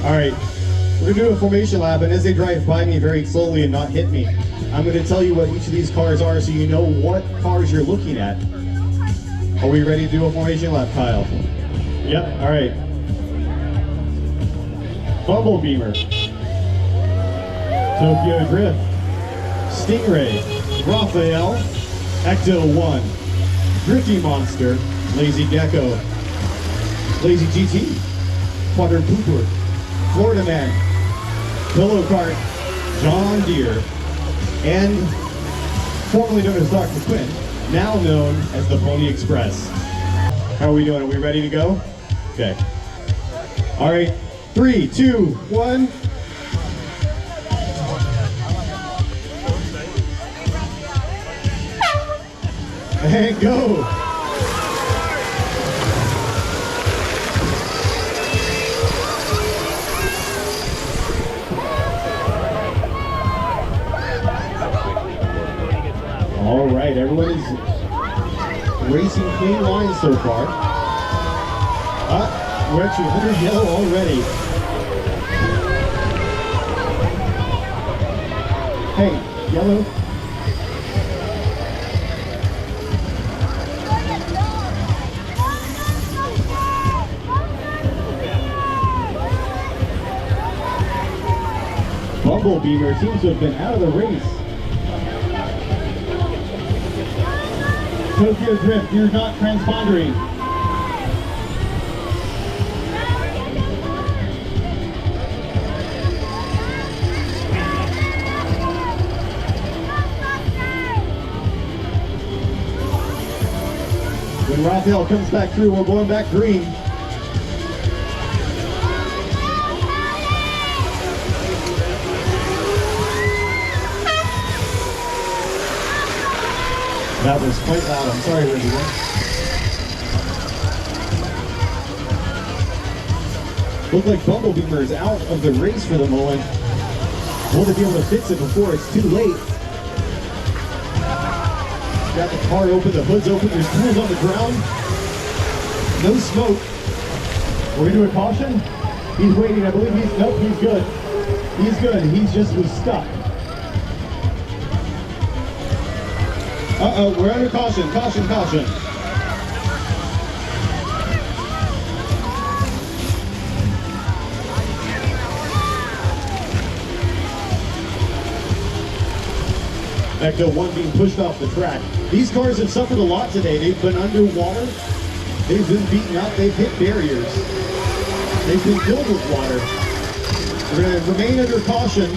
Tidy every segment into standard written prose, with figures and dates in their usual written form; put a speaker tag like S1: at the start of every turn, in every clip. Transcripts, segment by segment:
S1: All right, we're gonna do a formation lap, and as they drive by me very slowly and not hit me, I'm gonna tell you what each of these cars are so you know what cars you're looking at. Are we ready to do a formation lap, Kyle? Yep, all right. Bumble Beamer, Tokyo Drift, Stingray, Raphael, Ecto-1, Drifty Monster, Lazy Gecko, Lazy GT, Quadra Pooper, Florida Man, Pillow Cart, John Deere, and formerly known as Dr. Quinn, now known as the Pony Express. How are we doing? Are we ready to go? Okay. All right, 3, 2, 1. And go. All right, everyone is racing clean lines so far. We're actually under yellow already. Hey, yellow. Bumble Beamer seems to have been out of the race. Tokyo Drift, you're not transpondering. When Raphael comes back through, we're going back green. That was quite loud. I'm sorry, everyone. Looked like Bumble Beamer is out of the race for the moment. Will they be able to fix it before it's too late? Got the car open, the hood's open, there's tools on the ground. No smoke. We're gonna do a caution. He's waiting, I believe nope, he's good. He's good, he's just was stuck. Uh-oh, we're under caution, caution, caution. Ecto-1 being pushed off the track. These cars have suffered a lot today. They've been underwater, they've been beaten up, they've hit barriers. They've been filled with water. We're going to remain under caution.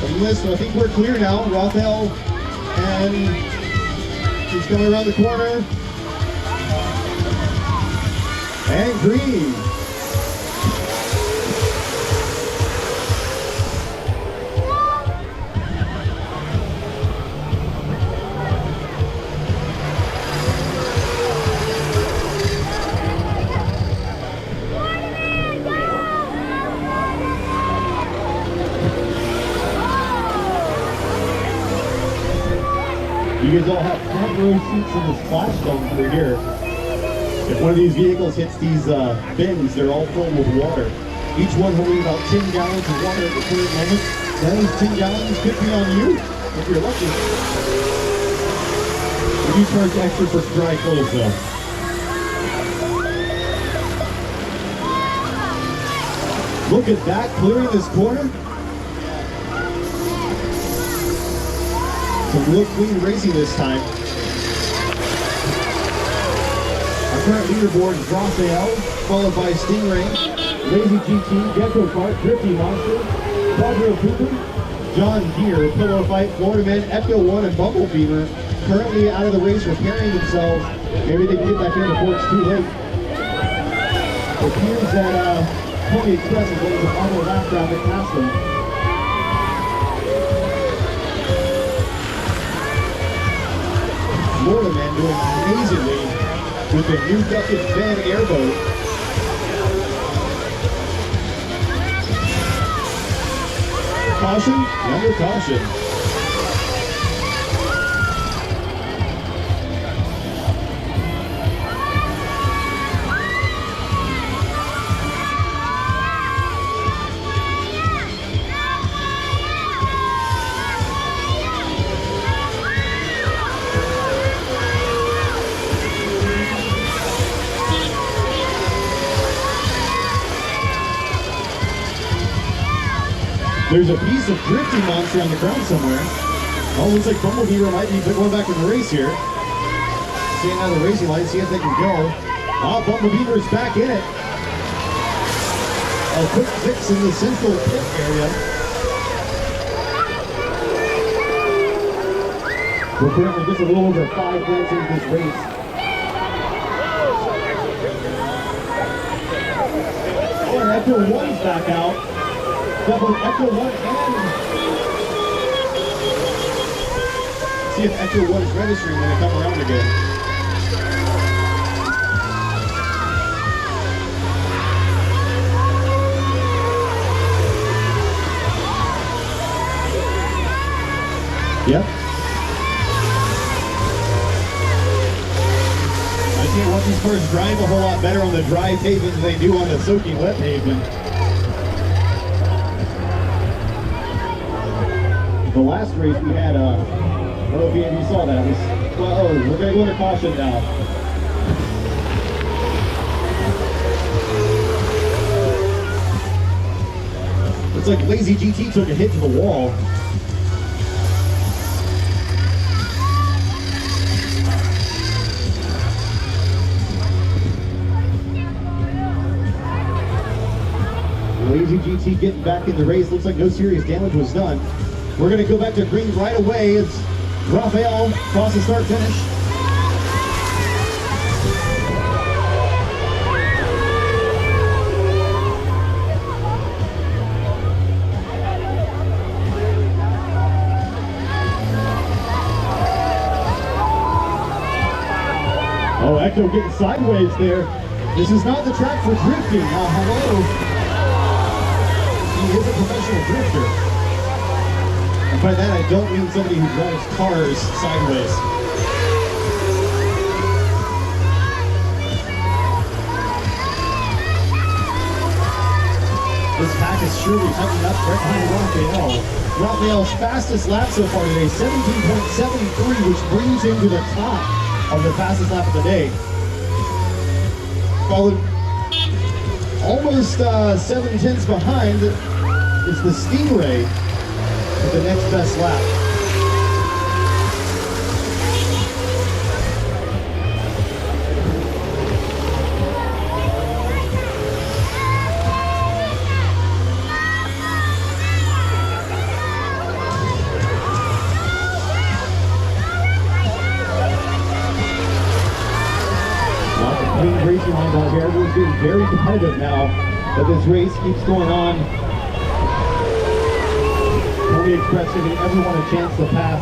S1: I think we're clear now. Raphael, and he's coming around the corner. And green. You guys all have front row seats in the splash zone through here. If one of these vehicles hits these bins, they're all filled with water. Each one holding about 10 gallons of water at the current moment. Those 10 gallons could be on you, if you're lucky. We do charge extra for dry clothes though. Look at that, clearing this corner. Some real clean racing this time. Our current leaderboard is Raphael, followed by Stingray, Lazy GT, Gecko Kart, Drifty Monster, Quadra Pooper, John Deere, Pillow Fight, Florida Man, Ecto-1, and Bumble Beamer currently out of the race repairing themselves. Maybe they can get back in before it's too late. It appears that Pony Express is going to auto lap traffic past them. Florida Man doing amazingly with the new Duckett Van airboat. Caution, under caution. There's a piece of drifting monster on the ground somewhere. Oh, looks like Bumblebee might be going back in the race here. Staying out of the racing light, see if they can go. Ah, Bumblebeaver's back in it. A quick fix in the central pit area. We're currently just a little over 5 minutes into this race. Oh, and Echo 1's back out. Definitely Echo 1 and... See if Echo 1 is registering when they come around again. Yep. I can't watch these cars drive a whole lot better on the dry pavement than they do on the soaking wet pavement. The last race we had, I don't know if any of you saw that. It was, well, we're going to go into caution now. Looks like Lazy GT took a hit to the wall. Lazy GT getting back in the race. Looks like no serious damage was done. We're going to go back to green right away as Raphael crosses start finish. Oh, Echo getting sideways there. This is not the track for drifting. Now, hello. He is a professional drifter. And by that I don't mean somebody who drives cars sideways. This pack is surely tightening up right behind Raphael. Raphael's fastest lap so far today, 17.73, which brings him to the top of the fastest lap of the day. Followed almost 7/10 behind is the Stingray with the next best lap. Lots of clean racing lines out here. Everyone's getting very competitive now that this race keeps going on. Pony Express giving everyone a chance to pass.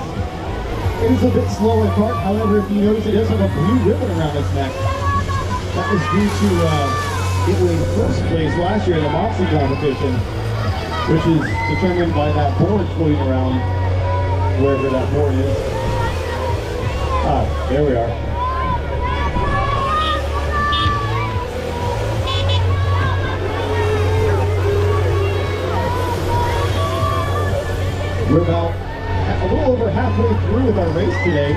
S1: It is a bit slower kart, however, if you notice, it does have a blue ribbon around its neck. That was due to it winning first place last year in the Moxie competition, which is determined by that board floating around wherever that board is. Ah, there we are. We're about a little over halfway through with our race today.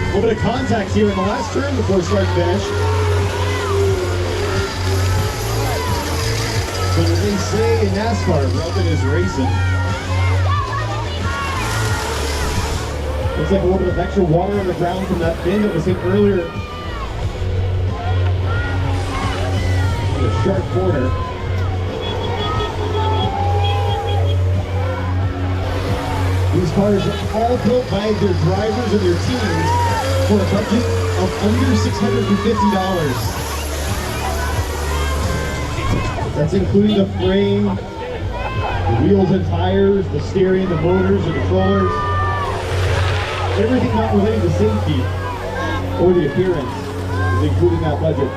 S1: A little bit of contact here in the last turn before start and finish. But as they say in NASCAR, rubbing is racing. Looks like a little bit of extra water on the ground from that bin that was hit earlier. In a sharp corner. These cars are all built by their drivers and their teams for a budget of under $650. That's including the frame, the wheels and tires, the steering, the motors, the controllers. Everything not related to safety or the appearance is including that budget.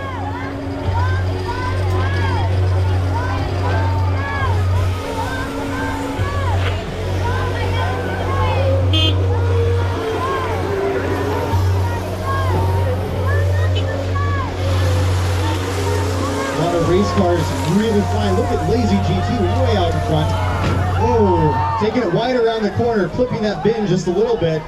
S1: A lot of race cars really flying. Look at Lazy GT way out in front. Oh, taking it wide around the corner, clipping that bin just a little bit.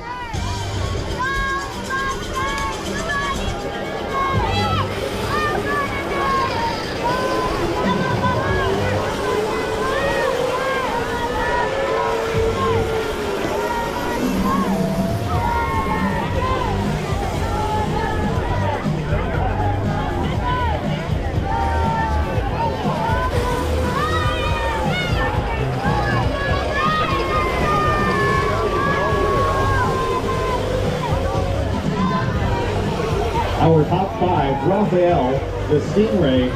S1: Our top five, Raphael, the Stingray,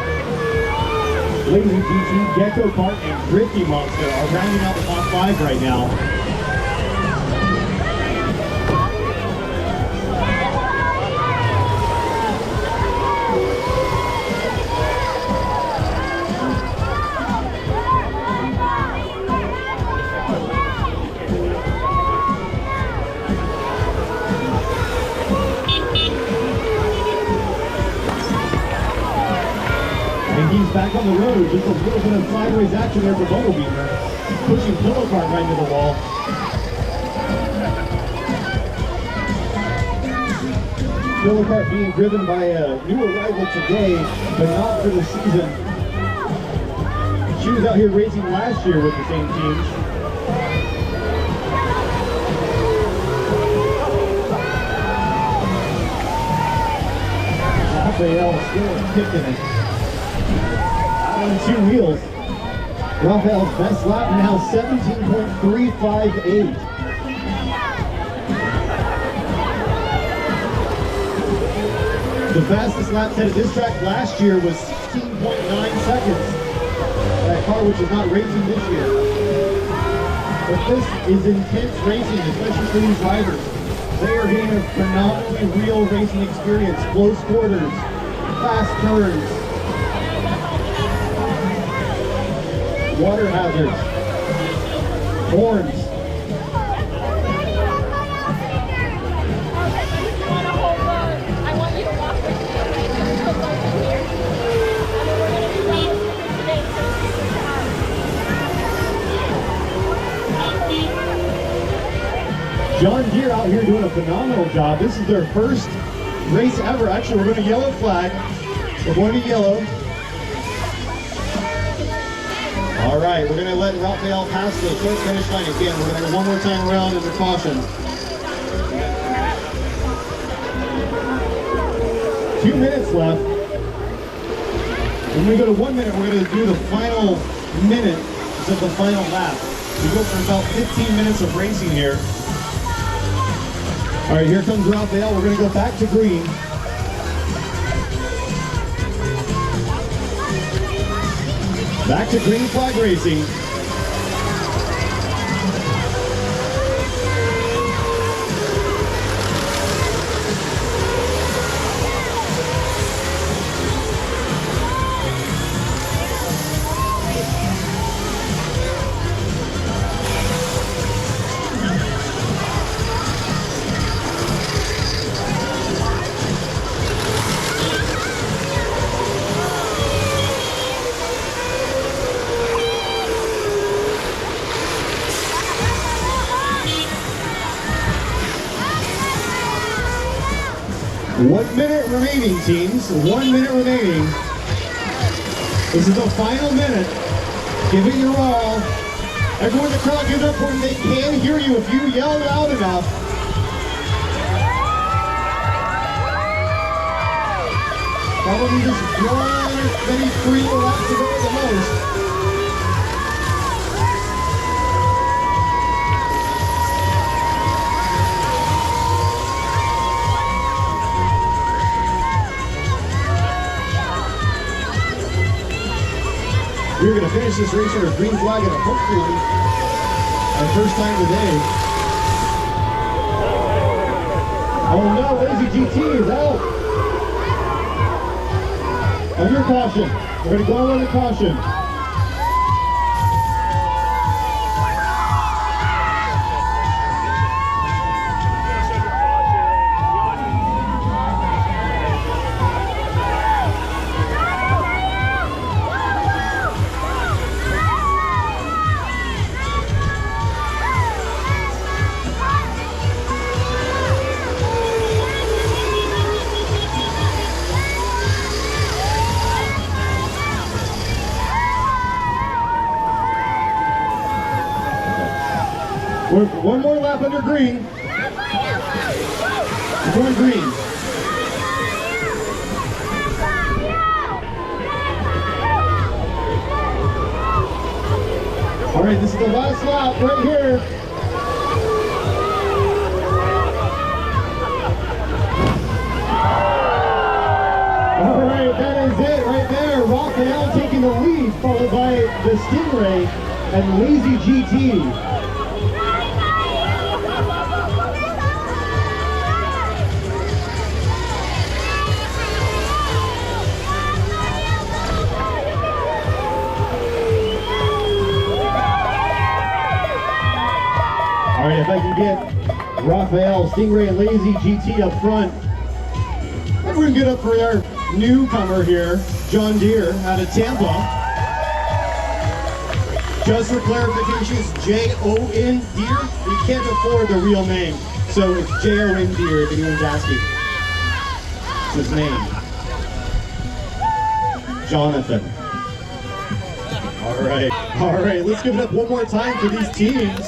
S1: Lazy GT, Gecko Kart, and Drifty Monster are rounding out the top five right now. And he's back on the road, just a little bit of sideways action there for Bumblebee, pushing Pillow Cart right into the wall. Pillow Cart being driven by a new arrival today, but not for the season. She was out here racing last year with the same teams. Raphael still kicking it. On two wheels. Raphael's best lap now 17.358. The fastest lap set at this track last year was 16.9 seconds. That car which is not racing this year. But this is intense racing, especially for these drivers. They are getting a phenomenally real racing experience. Close quarters, fast turns, water hazards, horns.
S2: I want you to walk with me. Here. And then we're going to do that today.
S1: John Deere out here doing a phenomenal job. This is their first race ever. Actually, we're going to yellow flag. We're going to yellow. All right, we're going to let Raphael pass the short finish line again. We're going to go one more time around under caution. 2 minutes left. When we go to 1 minute, we're going to do the final minute instead of the final lap. We go for about 15 minutes of racing here. All right, here comes Raphael. We're going to go back to green. Back to green flag racing. One minute remaining, teams. 1 minute remaining. This is the final minute. Give it your all. Everyone in the crowd, give it up when they can hear you if you yell loud enough. Probably just one, maybe 3 laps to go at the most. We're going to finish this race with a green flag and hopefully our first time today. Oh no, Lazy GT is out. Under caution. We're going to go under caution. One more lap under green. We're going green. All right, this is the last lap right here. All right, that is it right there. Raphael taking the lead, followed by the Stingray and Lazy GT. All right, if I can get Raphael, Stingray, and Lazy GT up front. Everyone get up for our newcomer here, John Deere out of Tampa. Just for clarification, it's J-O-N Deere. We can't afford the real name, so it's J-O-N Deere if anyone's asking. It's his name. Jonathan. All right, let's give it up one more time for these teams.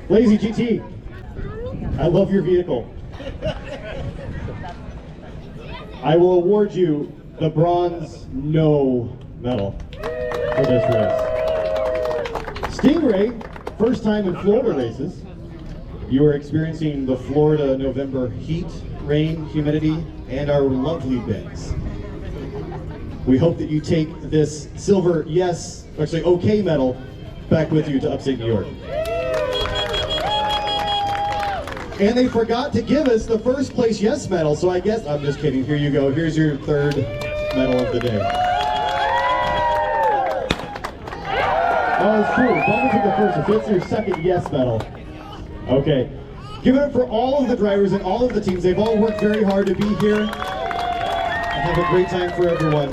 S1: Lazy GT, I love your vehicle. I will award you the bronze no medal for this race. Stingray, first time in Florida races. You are experiencing the Florida November heat, rain, humidity, and our lovely bends. We hope that you take this silver yes, actually okay medal back with you to upstate New York. And they forgot to give us the first place yes medal, so I guess, I'm just kidding, here you go. Here's your third medal of the day. Oh, it's true, Bubba took the first, so it's your second yes medal. Okay, give it up for all of the drivers and all of the teams. They've all worked very hard to be here and have a great time for everyone.